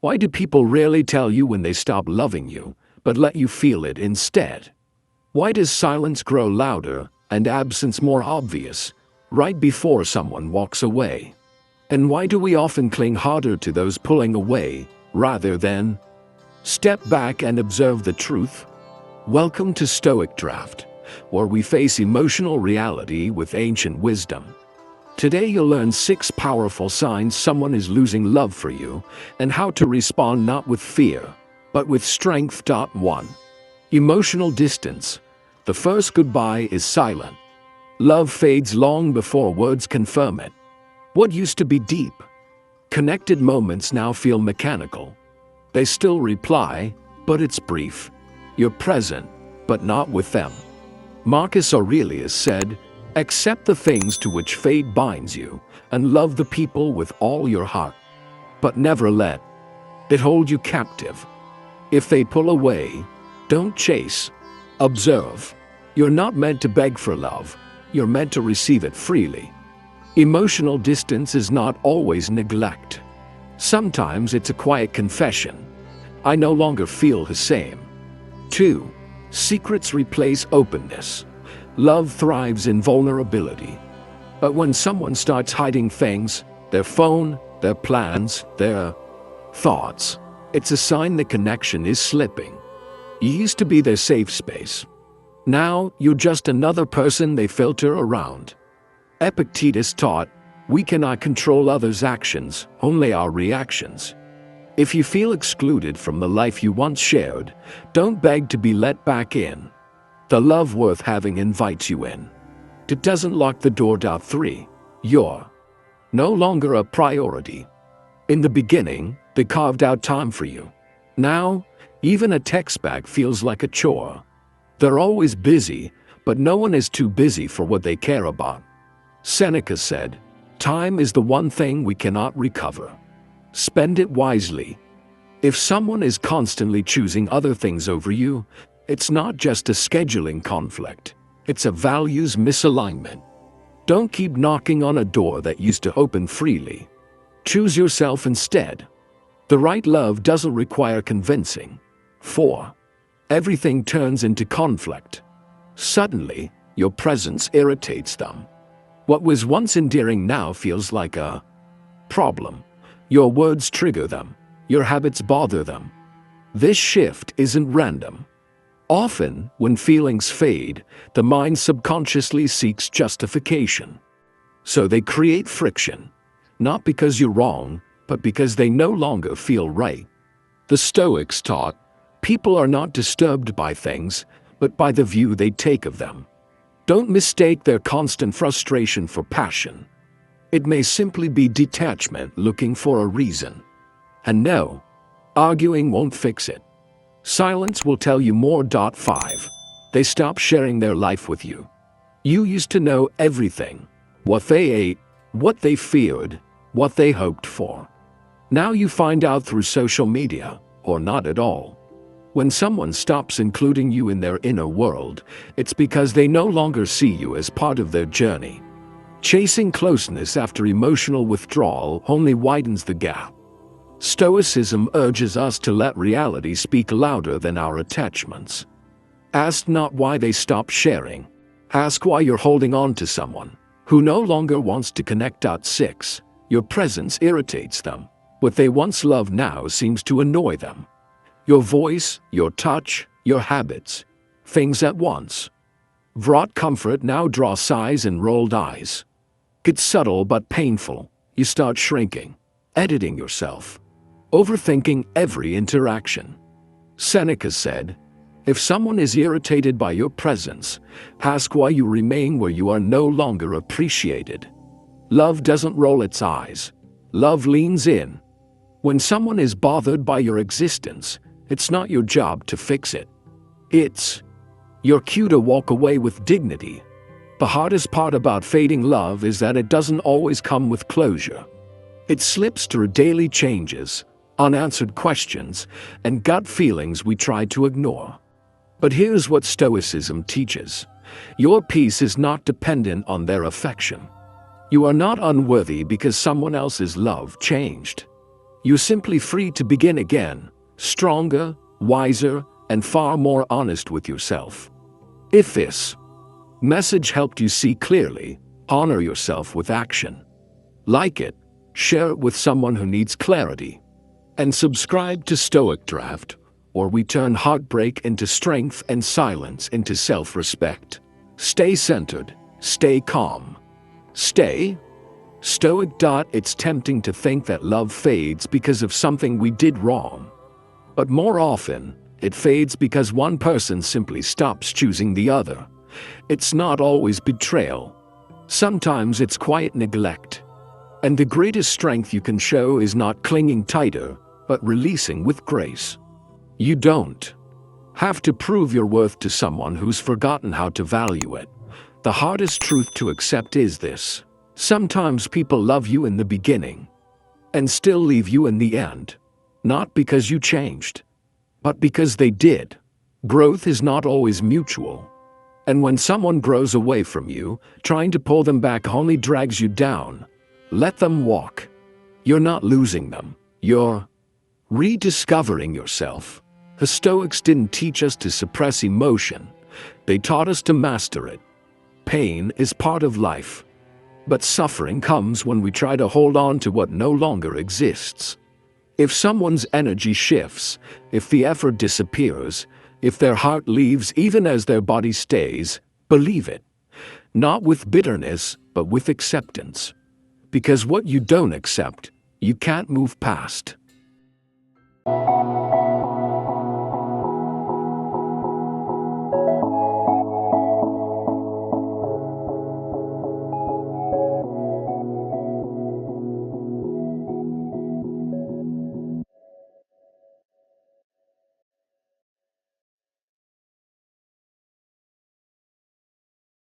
Why do people rarely tell you when they stop loving you, but let you feel it instead? Why does silence grow louder and absence more obvious right before someone walks away? And why do we often cling harder to those pulling away rather than step back and observe the truth? Welcome to StoicCraft, where we face emotional reality with ancient wisdom. Today you'll learn 6 powerful signs someone is losing love for you and how to respond not with fear, but with strength. 1. Emotional distance. The first goodbye is silent. Love fades long before words confirm it. What used to be deep, connected moments now feel mechanical. They still reply, but it's brief. You're present, but not with them. Marcus Aurelius said, "Accept the things to which fate binds you, and love the people with all your heart. But never let it hold you captive. If they pull away, don't chase. Observe. You're not meant to beg for love. You're meant to receive it freely." Emotional distance is not always neglect. Sometimes it's a quiet confession. I no longer feel the same. 2. Secrets replace openness. Love thrives in vulnerability. But when someone starts hiding things, their phone, their plans, their thoughts, it's a sign the connection is slipping. You used to be their safe space. Now you're just another person they filter around. Epictetus taught, "We cannot control others' actions, only our reactions." If you feel excluded from the life you once shared, don't beg to be let back in. The love worth having invites you in. It doesn't lock the door. 3. You're no longer a priority. In the beginning, they carved out time for you. Now, even a text back feels like a chore. They're always busy, but no one is too busy for what they care about. Seneca said, "Time is the one thing we cannot recover. Spend it wisely." If someone is constantly choosing other things over you, it's not just a scheduling conflict, it's a values misalignment. Don't keep knocking on a door that used to open freely. Choose yourself instead. The right love doesn't require convincing. 4. Everything turns into conflict. Suddenly, your presence irritates them. What was once endearing now feels like a problem. Your words trigger them. Your habits bother them. This shift isn't random. Often, when feelings fade, the mind subconsciously seeks justification. So they create friction, not because you're wrong, but because they no longer feel right. The Stoics taught, people are not disturbed by things, but by the view they take of them. Don't mistake their constant frustration for passion. It may simply be detachment looking for a reason. And no, arguing won't fix it. Silence will tell you more. 5. They stop sharing their life with you. You used to know everything. What they ate, what they feared, what they hoped for. Now you find out through social media, or not at all. When someone stops including you in their inner world, it's because they no longer see you as part of their journey. Chasing closeness after emotional withdrawal only widens the gap. Stoicism urges us to let reality speak louder than our attachments. Ask not why they stop sharing. Ask why you're holding on to someone who no longer wants to connect. 6. Your presence irritates them. What they once loved now seems to annoy them. Your voice, your touch, your habits, things at once brought comfort now draw sighs and rolled eyes. It's subtle but painful. You start shrinking, editing yourself, overthinking every interaction. Seneca said, if someone is irritated by your presence, ask why you remain where you are no longer appreciated. Love doesn't roll its eyes. Love leans in. When someone is bothered by your existence, it's not your job to fix it. It's your cue to walk away with dignity. The hardest part about fading love is that it doesn't always come with closure. It slips through daily changes, unanswered questions, and gut feelings we try to ignore. But here's what Stoicism teaches. Your peace is not dependent on their affection. You are not unworthy because someone else's love changed. You're simply free to begin again, stronger, wiser, and far more honest with yourself. If this message helped you see clearly, honor yourself with action. Like it, share it with someone who needs clarity, and subscribe to StoicCraft, or we turn heartbreak into strength and silence into self-respect. Stay centered, stay calm, stay stoic. It's tempting to think that love fades because of something we did wrong. But more often, it fades because one person simply stops choosing the other. It's not always betrayal. Sometimes it's quiet neglect. And the greatest strength you can show is not clinging tighter, but releasing with grace. You don't have to prove your worth to someone who's forgotten how to value it. The hardest truth to accept is this: sometimes people love you in the beginning and still leave you in the end. Not because you changed, but because they did. Growth is not always mutual. And when someone grows away from you, trying to pull them back only drags you down. Let them walk. You're not losing them. You're rediscovering yourself. The Stoics didn't teach us to suppress emotion. They taught us to master it. Pain is part of life. But suffering comes when we try to hold on to what no longer exists. If someone's energy shifts, if the effort disappears, if their heart leaves even as their body stays, believe it. Not with bitterness, but with acceptance. Because what you don't accept, you can't move past.